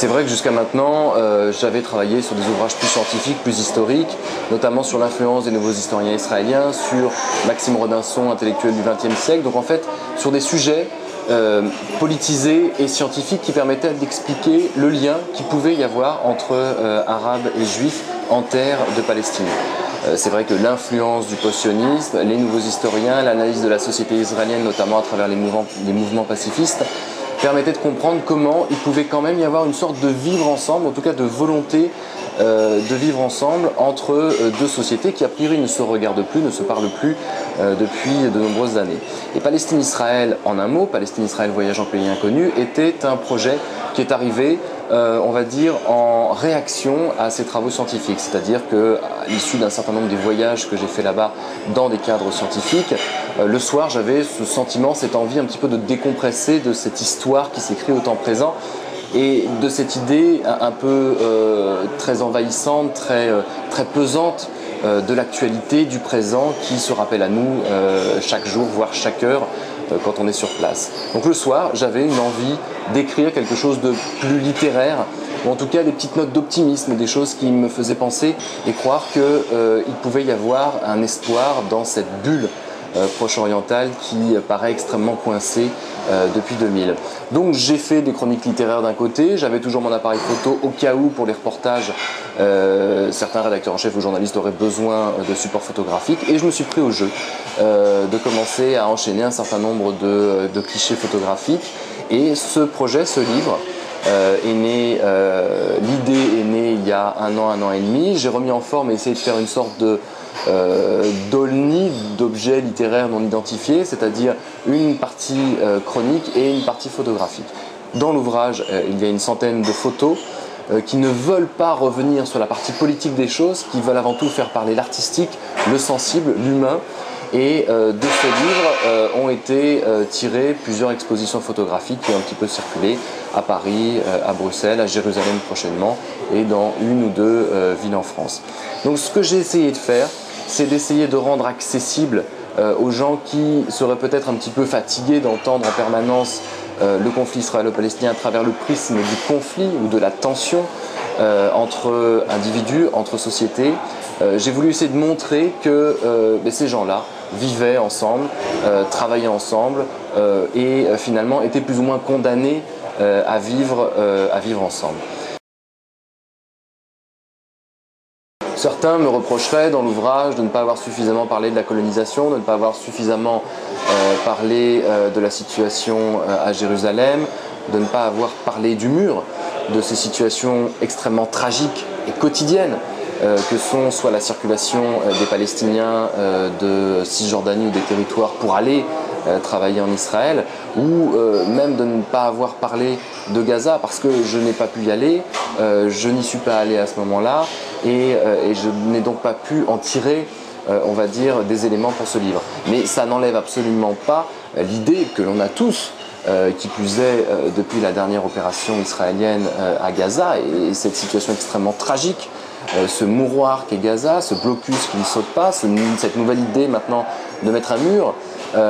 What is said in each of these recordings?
C'est vrai que jusqu'à maintenant, j'avais travaillé sur des ouvrages plus scientifiques, plus historiques, notamment sur l'influence des nouveaux historiens israéliens, sur Maxime Rodinson, intellectuel du XXe siècle, donc en fait sur des sujets politisés et scientifiques qui permettaient d'expliquer le lien qu'il pouvait y avoir entre Arabes et Juifs en terre de Palestine. C'est vrai que l'influence du post-sionisme, les nouveaux historiens, l'analyse de la société israélienne, notamment à travers les mouvements pacifistes, permettait de comprendre comment il pouvait quand même y avoir une sorte de vivre ensemble, en tout cas de volonté de vivre ensemble entre deux sociétés qui a priori ne se regardent plus, ne se parlent plus depuis de nombreuses années. Et Palestine-Israël, en un mot, Palestine-Israël voyage en pays inconnu, était un projet qui est arrivé, on va dire, en réaction à ces travaux scientifiques. C'est-à-dire qu'à l'issue d'un certain nombre des voyages que j'ai fait là-bas dans des cadres scientifiques, le soir j'avais ce sentiment, cette envie un petit peu de décompresser de cette histoire qui s'écrit au temps présent et de cette idée un peu très envahissante, très pesante de l'actualité, du présent qui se rappelle à nous chaque jour, voire chaque heure quand on est sur place. Donc le soir, j'avais une envie d'écrire quelque chose de plus littéraire, ou en tout cas des petites notes d'optimisme, des choses qui me faisaient penser et croire qu'il pouvait y avoir un espoir dans cette bulle proche-orientale qui paraît extrêmement coincée depuis 2000. Donc j'ai fait des chroniques littéraires d'un côté, j'avais toujours mon appareil photo au cas où pour les reportages certains rédacteurs en chef ou journalistes auraient besoin de supports photographiques et je me suis pris au jeu de commencer à enchaîner un certain nombre de clichés photographiques et ce projet, ce livre est né, l'idée est née il y a un an et demi. J'ai remis en forme et essayé de faire une sorte de d'olni, d'objets littéraires non identifiés, c'est-à-dire une partie chronique et une partie photographique. Dans l'ouvrage, il y a une centaine de photos qui ne veulent pas revenir sur la partie politique des choses, qui veulent avant tout faire parler l'artistique, le sensible, l'humain. Et de ce livre ont été tirées plusieurs expositions photographiques qui ont un petit peu circulé à Paris, à Bruxelles, à Jérusalem prochainement et dans une ou deux villes en France. Donc ce que j'ai essayé de faire, c'est d'essayer de rendre accessible aux gens qui seraient peut-être un petit peu fatigués d'entendre en permanence le conflit israélo-palestinien à travers le prisme du conflit ou de la tension entre individus, entre sociétés. J'ai voulu essayer de montrer que ces gens-là vivaient ensemble, travaillaient ensemble et finalement étaient plus ou moins condamnés à vivre ensemble. Certains me reprocheraient dans l'ouvrage de ne pas avoir suffisamment parlé de la colonisation, de ne pas avoir suffisamment parlé de la situation à Jérusalem, de ne pas avoir parlé du mur, de ces situations extrêmement tragiques et quotidiennes que sont soit la circulation des Palestiniens de Cisjordanie ou des territoires pour aller travailler en Israël, ou même de ne pas avoir parlé de Gaza parce que je n'ai pas pu y aller, je n'y suis pas allé à ce moment-là et je n'ai donc pas pu en tirer on va dire des éléments pour ce livre. Mais ça n'enlève absolument pas l'idée que l'on a tous qui plus est depuis la dernière opération israélienne à Gaza et cette situation extrêmement tragique, ce mouroir qu'est Gaza, ce blocus qui ne saute pas, cette nouvelle idée maintenant de mettre un mur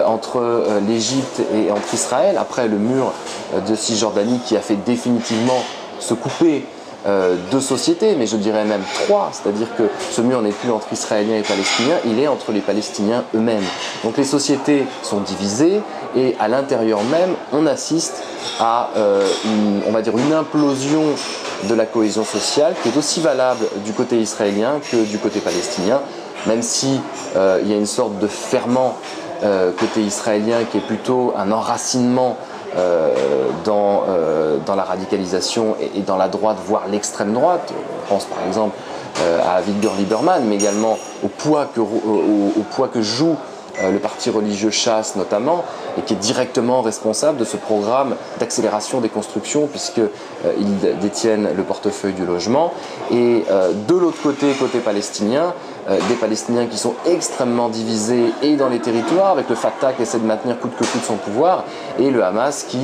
entre l'Égypte et entre Israël, après le mur de Cisjordanie qui a fait définitivement se couper deux sociétés, mais je dirais même trois, c'est-à-dire que ce mur n'est plus entre Israéliens et Palestiniens, il est entre les Palestiniens eux-mêmes. Donc les sociétés sont divisées et à l'intérieur même, on assiste à on va dire une implosion de la cohésion sociale qui est aussi valable du côté israélien que du côté palestinien, même si il y a une sorte de ferment côté israélien qui est plutôt un enracinement dans la radicalisation et dans la droite, voire l'extrême droite. On pense par exemple à Avigdor Lieberman, mais également au poids que joue le parti religieux Chasse notamment, et qui est directement responsable de ce programme d'accélération des constructions puisqu'ils détiennent le portefeuille du logement. Et de l'autre côté, côté palestinien, des Palestiniens qui sont extrêmement divisés et dans les territoires, avec le Fatah qui essaie de maintenir coûte que coûte son pouvoir, et le Hamas qui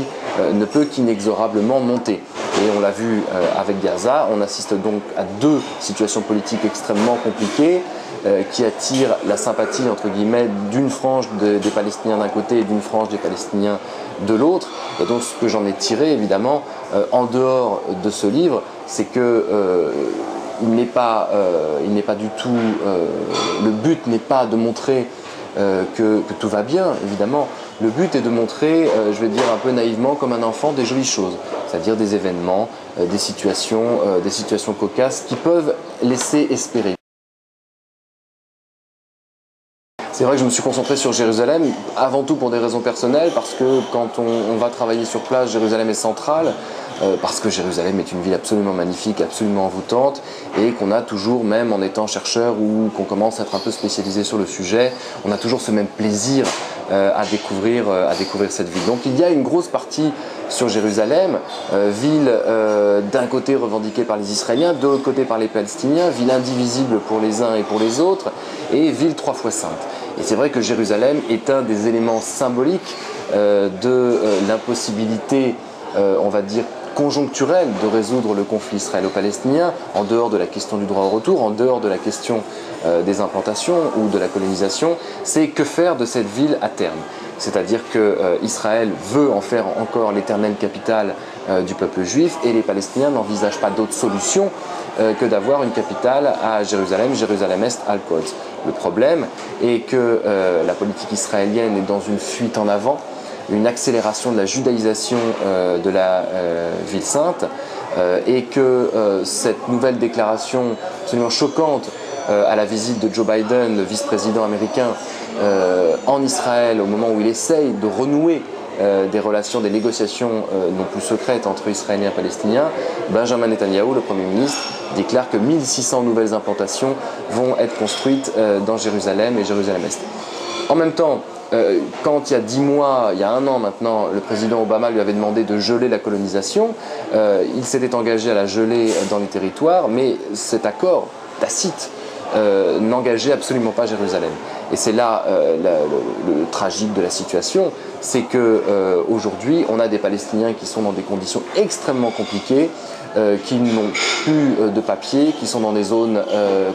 ne peut qu'inexorablement monter. Et on l'a vu avec Gaza, on assiste donc à deux situations politiques extrêmement compliquées, qui attire la sympathie entre guillemets d'une frange des Palestiniens d'un côté et d'une frange des Palestiniens de l'autre. Et donc ce que j'en ai tiré évidemment en dehors de ce livre, c'est que il n'est pas du tout, le but n'est pas de montrer que tout va bien, évidemment. Le but est de montrer, je vais dire un peu naïvement, comme un enfant, des jolies choses, c'est-à-dire des événements, des situations cocasses qui peuvent laisser espérer. C'est vrai que je me suis concentré sur Jérusalem, avant tout pour des raisons personnelles, parce que quand on va travailler sur place, Jérusalem est centrale, parce que Jérusalem est une ville absolument magnifique, absolument envoûtante, et qu'on a toujours, même en étant chercheur ou qu'on commence à être un peu spécialisé sur le sujet, on a toujours ce même plaisir à découvrir cette ville. Donc il y a une grosse partie sur Jérusalem, ville d'un côté revendiquée par les Israéliens, de l'autre côté par les Palestiniens, ville indivisible pour les uns et pour les autres, et ville 3 fois sainte. Et c'est vrai que Jérusalem est un des éléments symboliques de l'impossibilité, on va dire, conjoncturelle de résoudre le conflit israélo-palestinien, en dehors de la question du droit au retour, en dehors de la question des implantations ou de la colonisation, c'est que faire de cette ville à terme. C'est-à-dire qu'Israël veut en faire encore l'éternelle capitale du peuple juif et les Palestiniens n'envisagent pas d'autre solution que d'avoir une capitale à Jérusalem, Jérusalem-Est, Al-Quds. Le problème est que la politique israélienne est dans une fuite en avant, une accélération de la judaïsation de la ville sainte et que cette nouvelle déclaration absolument choquante à la visite de Joe Biden, le vice-président américain, en Israël, au moment où il essaye de renouer des relations, des négociations non plus secrètes entre Israéliens et Palestiniens, Benjamin Netanyahou, le Premier ministre, déclare que 1600 nouvelles implantations vont être construites dans Jérusalem et Jérusalem-Est. En même temps, quand il y a 10 mois, il y a 1 an maintenant, le président Obama lui avait demandé de geler la colonisation, il s'était engagé à la geler dans les territoires, mais cet accord tacite n'engageait absolument pas Jérusalem. Et c'est là le tragique de la situation, c'est qu'aujourd'hui, on a des Palestiniens qui sont dans des conditions extrêmement compliquées, qui n'ont plus de papiers, qui sont dans des zones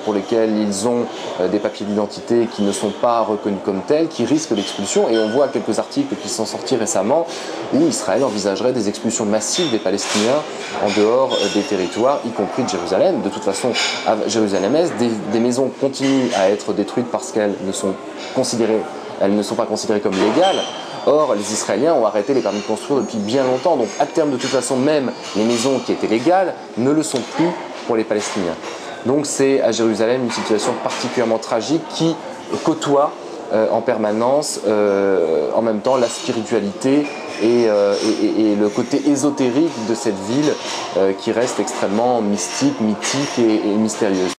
pour lesquelles ils ont des papiers d'identité qui ne sont pas reconnus comme tels, qui risquent l'expulsion. Et on voit quelques articles qui sont sortis récemment où Israël envisagerait des expulsions massives des Palestiniens en dehors des territoires, y compris de Jérusalem. De toute façon, à Jérusalem-Est, des maisons continuent à être détruites parce qu'elles ne sont pas considérées comme légales. Or, les Israéliens ont arrêté les permis de construire depuis bien longtemps. Donc, à terme, de toute façon, même les maisons qui étaient légales ne le sont plus pour les Palestiniens. Donc, c'est à Jérusalem une situation particulièrement tragique qui côtoie en permanence, en même temps, la spiritualité et le côté ésotérique de cette ville qui reste extrêmement mystique, mythique et mystérieuse.